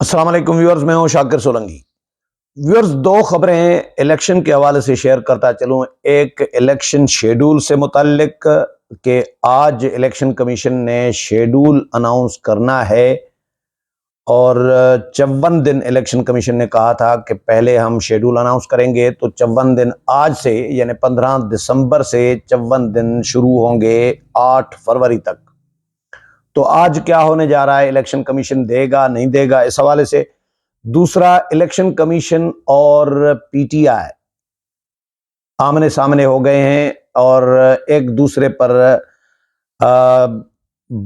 अस्सलाम वालेकुम व्यूअर्स, मैं हूं शाकिर सोलंकी। व्यूअर्स, दो खबरें इलेक्शन के हवाले से शेयर करता चलूं। एक इलेक्शन शेड्यूल से मुताल्लिक कि आज इलेक्शन कमीशन ने शेड्यूल अनाउंस करना है और 54 दिन इलेक्शन कमीशन ने कहा था कि पहले हम शेड्यूल अनाउंस करेंगे, तो 54 दिन आज से यानी 15 दिसंबर से 54 दिन शुरू होंगे 8 फरवरी तक। तो आज क्या होने जा रहा है, इलेक्शन कमीशन देगा नहीं देगा, इस हवाले से। दूसरा, इलेक्शन कमीशन और पीटीआई आमने सामने हो गए हैं और एक दूसरे पर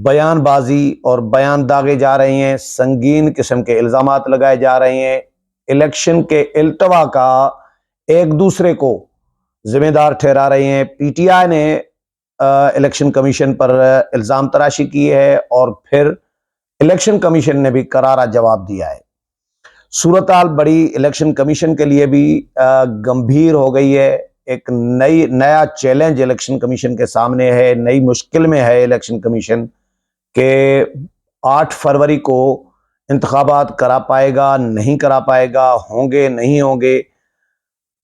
बयानबाजी और बयान दागे जा रहे हैं, संगीन किस्म के इल्जामात लगाए जा रहे हैं। इलेक्शन के इल्तवा का एक दूसरे को जिम्मेदार ठहरा रहे हैं। पीटीआई ने इलेक्शन कमीशन पर इल्जाम तराशी की है और फिर इलेक्शन कमीशन ने भी करारा जवाब दिया है। सूरत हाल बड़ी इलेक्शन कमीशन के लिए भी गंभीर हो गई है। एक नया चैलेंज इलेक्शन कमीशन के सामने है, नई मुश्किल में है इलेक्शन कमीशन के 8 फरवरी को इंतखाबात करा पाएगा नहीं करा पाएगा, होंगे नहीं होंगे।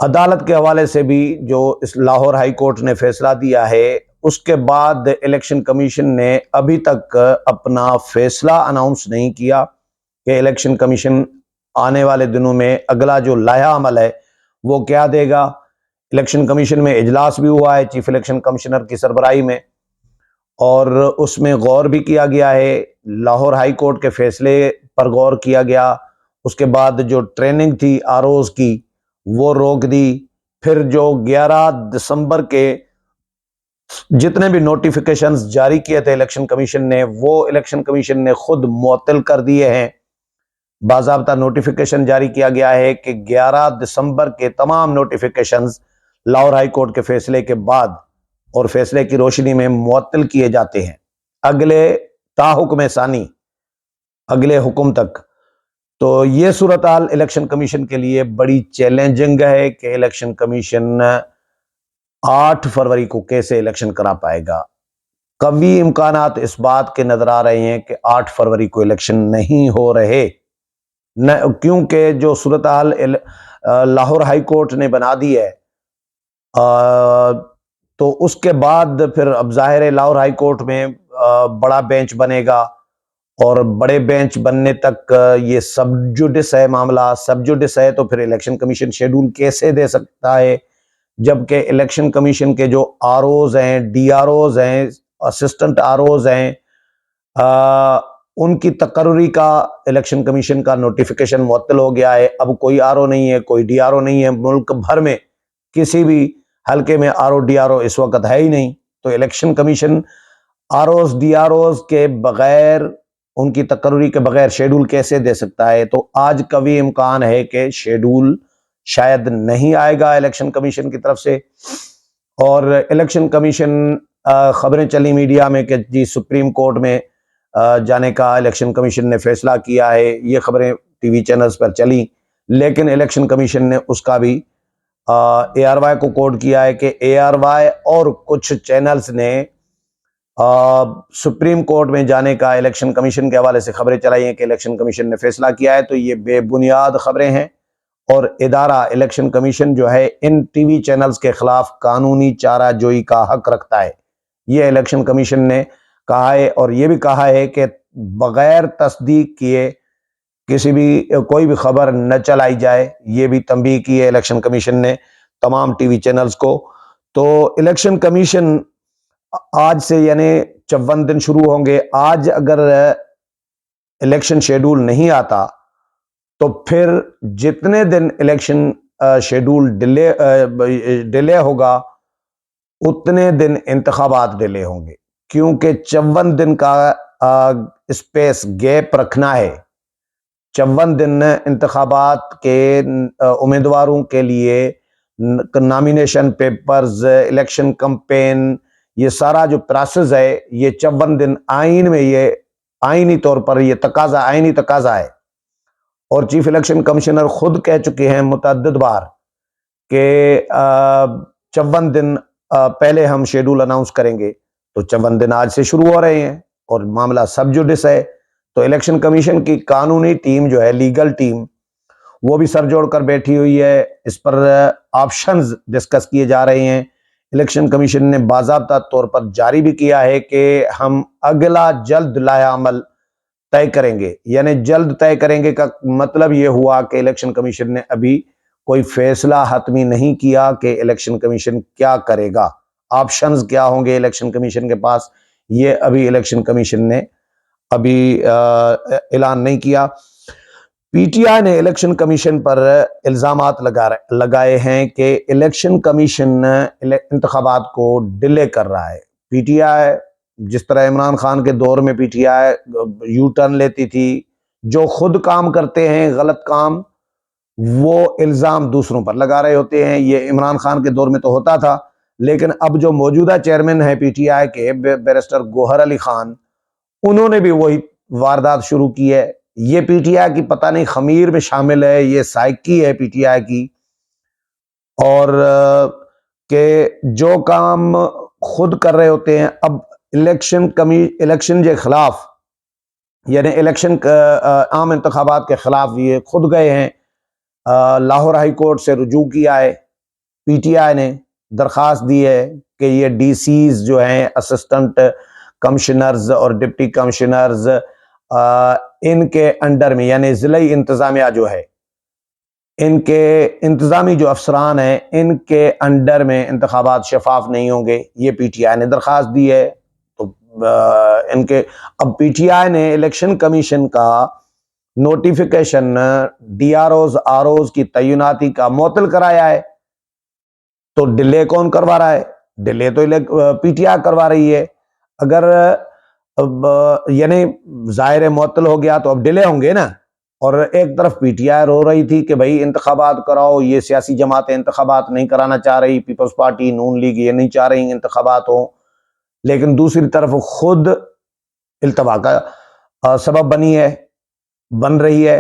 अदालत के हवाले से भी जो इस लाहौर हाई कोर्ट ने फैसला दिया है, उसके बाद इलेक्शन कमीशन ने अभी तक अपना फैसला अनाउंस नहीं किया कि इलेक्शन कमीशन आने वाले दिनों में अगला जो लाया अमल है वो क्या देगा। इलेक्शन कमीशन में इजलास भी हुआ है चीफ इलेक्शन कमिश्नर की सरबराही में, और उसमें गौर भी किया गया है। लाहौर हाई कोर्ट के फैसले पर गौर किया गया। उसके बाद जो ट्रेनिंग थी आरओज की वो रोक दी। फिर जो 11 दिसंबर के जितने भी नोटिफिकेशंस जारी किए थे इलेक्शन कमीशन ने, वो इलेक्शन कमीशन ने खुद मुअत्तल कर दिए हैं। बाज़ाब्ता नोटिफिकेशन जारी किया गया है कि 11 दिसंबर के तमाम नोटिफिकेशंस लाहौर हाई कोर्ट के फैसले के बाद और फैसले की रोशनी में मुअत्तल किए जाते हैं अगले ताहुक्म सानी, अगले हुक्म तक। तो ये सूरत हाल इलेक्शन कमीशन के लिए बड़ी चैलेंजिंग है कि इलेक्शन कमीशन 8 फरवरी को कैसे इलेक्शन करा पाएगा। कभी इम्कानात इस बात के नजर आ रहे हैं कि 8 फरवरी को इलेक्शन नहीं हो रहे न, क्योंकि जो सूरत हाल लाहौर हाई कोर्ट ने बना दी है, तो उसके बाद फिर अब जाहिर है लाहौर हाई कोर्ट में बड़ा बेंच बनेगा और बड़े बेंच बनने तक ये सब जुडिस है मामला। सब जुडिस है तो फिर इलेक्शन कमीशन शेड्यूल कैसे दे सकता है, जबकि इलेक्शन कमीशन के जो आरओज हैं, डीआरओज हैं, असिस्टेंट आरओज हैं, उनकी तकर्री का इलेक्शन कमीशन का नोटिफिकेशन मुअत्तल हो गया है। अब कोई आरओ नहीं है, कोई डीआरओ नहीं है। मुल्क भर में किसी भी हल्के में आरओ डीआरओ इस वक्त है ही नहीं। तो इलेक्शन कमीशन आरओज डीआरओज के बगैर, उनकी तकर्री के बगैर शेड्यूल कैसे दे सकता है। तो आज कभी इम्कान है कि शेड्यूल शायद नहीं आएगा इलेक्शन कमीशन की तरफ से। और इलेक्शन कमीशन, खबरें चली मीडिया में कि जी सुप्रीम कोर्ट में जाने का इलेक्शन कमीशन ने फैसला किया है। ये खबरें टीवी चैनल्स पर चली, लेकिन इलेक्शन कमीशन ने उसका भी एआरवाई को कोट किया है कि एआरवाई और कुछ चैनल्स ने सुप्रीम कोर्ट में जाने का इलेक्शन कमीशन के हवाले से खबरें चलाई हैं कि इलेक्शन कमीशन ने फैसला किया है। तो ये बेबुनियाद खबरें हैं और इदारा इलेक्शन कमीशन जो है इन टीवी चैनल्स के खिलाफ कानूनी चाराजोई का हक रखता है। ये इलेक्शन कमीशन ने कहा है और ये भी कहा है कि बगैर तस्दीक किए किसी भी कोई भी खबर न चलाई जाए। ये भी तंबीह की है इलेक्शन कमीशन ने तमाम टीवी चैनल्स को। तो इलेक्शन कमीशन आज से यानी 54 दिन शुरू होंगे। आज अगर इलेक्शन शेड्यूल नहीं आता तो फिर जितने दिन इलेक्शन शेड्यूल डिले होगा उतने दिन इंतखाबात डिले होंगे, क्योंकि 54 दिन का स्पेस गैप रखना है। 54 दिन इंतखाबात के उम्मीदवारों के लिए नॉमिनेशन पेपर्स, इलेक्शन कैंपेन, ये सारा जो प्रोसेस है ये 54 दिन आइन में, ये आइनी तौर पर ये तकाजा, आइनी तकाजा है। और चीफ इलेक्शन कमिश्नर खुद कह चुके हैं मुतअद्दिद बार कि 54 दिन पहले हम शेड्यूल अनाउंस करेंगे। तो 54 दिन आज से शुरू हो रहे हैं और मामला सब जुडिस है। तो इलेक्शन कमीशन की कानूनी टीम जो है, लीगल टीम, वो भी सर जोड़कर बैठी हुई है। इस पर ऑप्शंस डिस्कस किए जा रहे हैं। इलेक्शन कमीशन ने बाज़ाब्ता तौर पर जारी भी किया है कि हम अगला जल्द लाएअमल तय करेंगे। यानी जल्द तय करेंगे का मतलब ये हुआ कि इलेक्शन कमीशन ने अभी कोई फैसला हतमी नहीं किया कि इलेक्शन कमीशन क्या करेगा, ऑप्शंस क्या होंगे इलेक्शन कमीशन के पास, ये अभी इलेक्शन कमीशन ने अभी ऐलान नहीं किया। पीटीआई ने इलेक्शन कमीशन पर इल्जामात लगाए हैं कि इलेक्शन कमीशन इंतखाबात को डिले कर रहा है। पीटीआई जिस तरह इमरान खान के दौर में पीटीआई यू टर्न लेती थी, जो खुद काम करते हैं गलत काम, वो इल्जाम दूसरों पर लगा रहे होते हैं। ये इमरान खान के दौर में तो होता था, लेकिन अब जो मौजूदा चेयरमैन है पीटीआई के, बैरिस्टर गौहर अली खान, उन्होंने भी वही वारदात शुरू की है। ये पीटीआई की पता नहीं खमीर में शामिल है, ये साइकी है पीटीआई की। और के जो काम खुद कर रहे होते हैं, अब इलेक्शन के खिलाफ, यानी इलेक्शन आम इंतखाबात के खिलाफ ये खुद गए हैं, लाहौर हाई कोर्ट से रुजू किया है। पीटीआई ने दरखास्त दी है कि ये डीसीज जो हैं, असिस्टेंट कमिश्नर्स और डिप्टी कमिश्नर्स, इनके अंडर में, यानी ज़िली इंतजामिया जो है, इनके इंतजामी जो अफसरान हैं, इनके अंडर में इंतखाबात शफाफ नहीं होंगे। ये पीटीआई ने दरखास्त दी है। तो इनके अब पीटीआई ने इलेक्शन कमीशन का नोटिफिकेशन डीआरओज आरओज की तैनाती का मुअत्तल कराया है। तो डिले कौन करवा रहा है? डिले तो पीटीआई करवा रही है। अगर यानी जाहिर मुअत्तल हो गया तो अब डिले होंगे ना। और एक तरफ पीटीआई रो रही थी कि भाई इंतखाबात कराओ, ये सियासी जमातें इंतखाबात नहीं कराना चाह रही, पीपल्स पार्टी, नून लीग ये नहीं चाह रही इंतखाबात हो, लेकिन दूसरी तरफ खुद इल्तवा का सबब बन रही है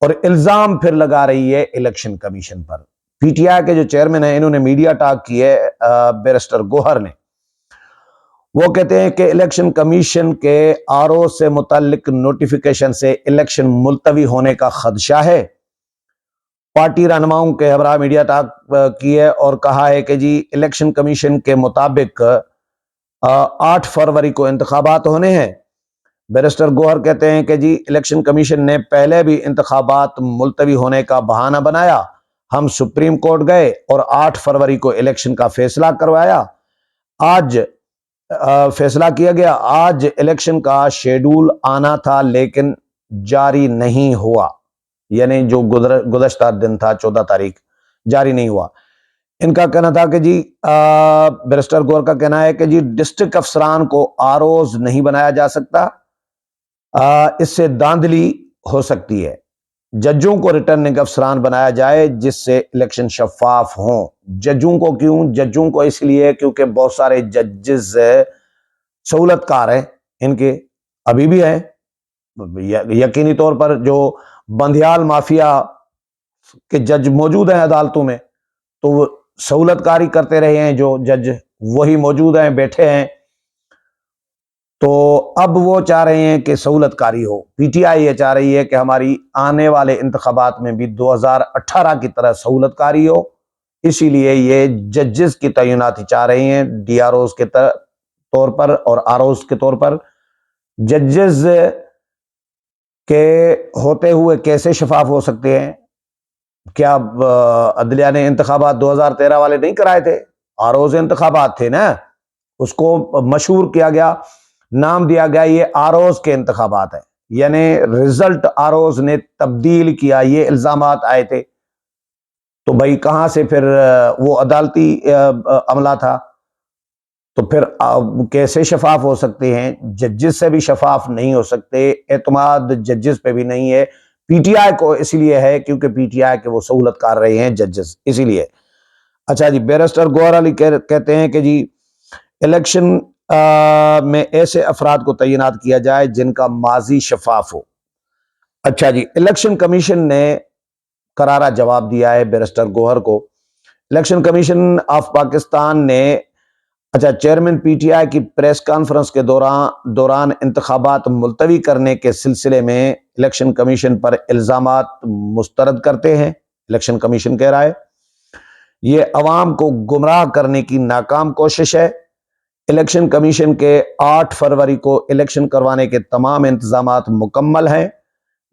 और इल्जाम फिर लगा रही है इलेक्शन कमीशन पर। पीटीआई के जो चेयरमैन है, इन्होंने मीडिया टॉक की है, बैरिस्टर गौहर ने। वो कहते हैं कि इलेक्शन कमीशन के आरओ से मुताल्लिक नोटिफिकेशन से इलेक्शन मुलतवी होने का खदशा है। पार्टी रहनुमाओं के हमरा मीडिया टॉक की है और कहा है कि जी इलेक्शन कमीशन के मुताबिक 8 फरवरी को इंतखाबात होने हैं। बैरिस्टर गौहर कहते हैं कि जी इलेक्शन कमीशन ने पहले भी इंतखाबात मुलतवी होने का बहाना बनाया। हम सुप्रीम कोर्ट गए और 8 फरवरी को इलेक्शन का फैसला करवाया। आज फैसला किया गया। आज इलेक्शन का शेड्यूल आना था लेकिन जारी नहीं हुआ, यानी जो गुज़श्ता दिन था 14 तारीख, जारी नहीं हुआ। इनका कहना था कि जी बैरिस्टर गौहर का कहना है कि जी डिस्ट्रिक्ट अफसरान को आरओज नहीं बनाया जा सकता, इससे धांधली हो सकती है। जजों को रिटर्निंग अफसरान बनाया जाए जिससे इलेक्शन शफाफ हो। जजों को क्यों? जजों को इसलिए क्योंकि बहुत सारे जजेस सहूलतकार हैं, इनके अभी भी हैं। यकीनी तौर पर जो बंदियाल माफिया के जज मौजूद हैं अदालतों में, तो वो सहूलतकारी करते रहे हैं। जो जज वही मौजूद हैं, बैठे हैं। तो अब वो चाह रहे हैं कि सहूलतकारी हो। पीटीआई ये चाह रही है कि हमारी आने वाले इंतखाबात में भी 2018 की तरह सहूलतकारी हो, इसीलिए ये जजेस की तैनाती चाह रही हैं डीआरओज के तौर पर और आरओज के तौर पर। जजेस के होते हुए कैसे शफाफ हो सकते हैं? क्या अदलिया ने इंतखाबात 2013 वाले नहीं कराए थे? आरओज इंतखाबात थे ना, उसको मशहूर किया गया, नाम दिया गया ये आरओज के इंतखाबात है, यानी रिजल्ट आरओज ने तब्दील किया, ये इल्जामात आए थे। तो भाई कहां से फिर वो अदालती अमला था, तो फिर कैसे शफाफ हो सकते हैं? जजेस से भी शफाफ नहीं हो सकते, एतमाद जजेस पे भी नहीं है। पीटीआई को इसलिए है क्योंकि पीटीआई के वो सहूलत कर रहे हैं जजेस, इसीलिए। अच्छा जी, बैरिस्टर गौहर अली कहते हैं कि जी इलेक्शन में ऐसे अफराद को तैनात किया जाए जिनका माजी शफाफ हो। अच्छा जी, इलेक्शन कमीशन ने करारा जवाब दिया है बैरिस्टर गौहर को। इलेक्शन कमीशन ऑफ पाकिस्तान ने अच्छा, चेयरमैन पीटीआई की प्रेस कॉन्फ्रेंस के दौरान इंतखाबात मुलतवी करने के सिलसिले में इलेक्शन कमीशन पर इल्जामात मुस्तरद करते हैं। इलेक्शन कमीशन कह रहा है ये अवाम को गुमराह करने की नाकाम कोशिश है। इलेक्शन कमीशन के 8 फरवरी को इलेक्शन करवाने के तमाम इंतजामात मुकम्मल हैं,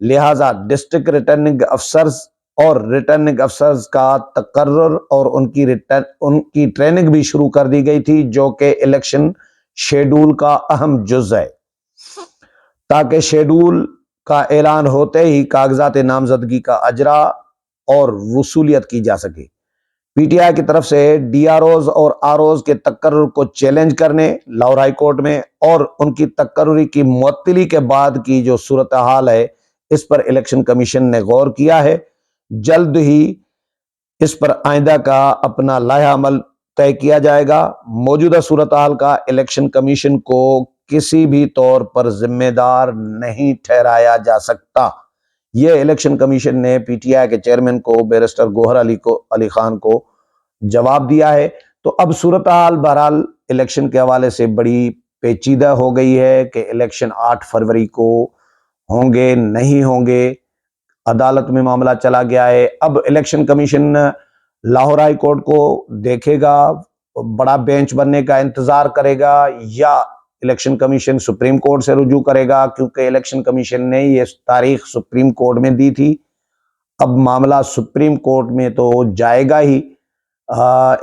लिहाजा डिस्ट्रिक्ट रिटर्निंग अफसर्स और रिटर्निंग अफसर्स का तकर्रुर और उनकी ट्रेनिंग भी शुरू कर दी गई थी, जो कि इलेक्शन शेड्यूल का अहम जुज है, ताकि शेड्यूल का ऐलान होते ही कागजात नामजदगी का अजरा और वसूलियत की जा सके। पीटीआई की तरफ से डीआरओज और आरओज के तकर्रुर को चैलेंज करने लाहौर हाई कोर्ट में और उनकी तकर्रुरी की मुअत्तली के बाद की जो सूरत हाल है, इस पर इलेक्शन कमीशन ने गौर किया है। जल्द ही इस पर आइंदा का अपना लाया अमल तय किया जाएगा। मौजूदा सूरत हाल का इलेक्शन कमीशन को किसी भी तौर पर जिम्मेदार नहीं ठहराया जा सकता। यह इलेक्शन कमीशन ने पीटीआई के चेयरमैन को बैरिस्टर गौहर अली खान को जवाब दिया है। तो अब सूरत हाल बहरहाल इलेक्शन के हवाले से बड़ी पेचीदा हो गई है कि इलेक्शन 8 फरवरी को होंगे नहीं होंगे, अदालत में मामला चला गया है। अब election commission Lahore high court को देखेगा, बड़ा बेंच बनने का इंतजार करेगा, या इलेक्शन कमीशन सुप्रीम कोर्ट से रुजू करेगा, क्योंकि इलेक्शन कमीशन ने ये तारीख सुप्रीम कोर्ट में दी थी। अब मामला सुप्रीम कोर्ट में तो जाएगा ही।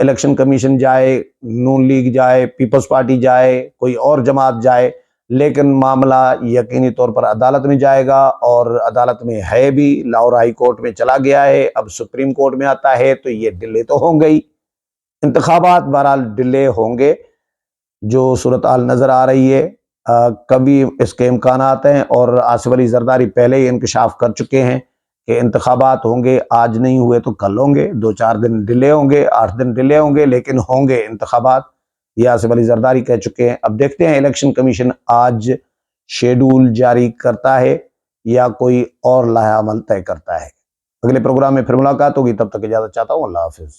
इलेक्शन कमीशन जाए, नून लीग जाए, पीपल्स पार्टी जाए, कोई और जमात जाए, लेकिन मामला यकीनी तौर पर अदालत में जाएगा, और अदालत में है भी, लाहौर हाई कोर्ट में चला गया है, अब सुप्रीम कोर्ट में आता है, तो ये डिले तो होंगे ही। इंतखाबात बहरहाल डिले होंगे, जो सूरत हाल नजर आ रही है। कभी इसके इम्कानात हैं, और आसिफ अली जरदारी पहले ही इंकशाफ कर चुके हैं कि इंतखाबात होंगे, आज नहीं हुए तो कल होंगे, 2-4 दिन डिले होंगे, 8 दिन डिले होंगे, लेकिन होंगे इंतखाबात, ये आसिफ अली जरदारी कह चुके हैं। अब देखते हैं इलेक्शन कमीशन आज शेड्यूल जारी करता है या कोई और लाया अमल तय करता है। अगले प्रोग्राम में फिर मुलाकात होगी, तब तक इजाजत चाहता हूँ। अल्लाह हाफिज।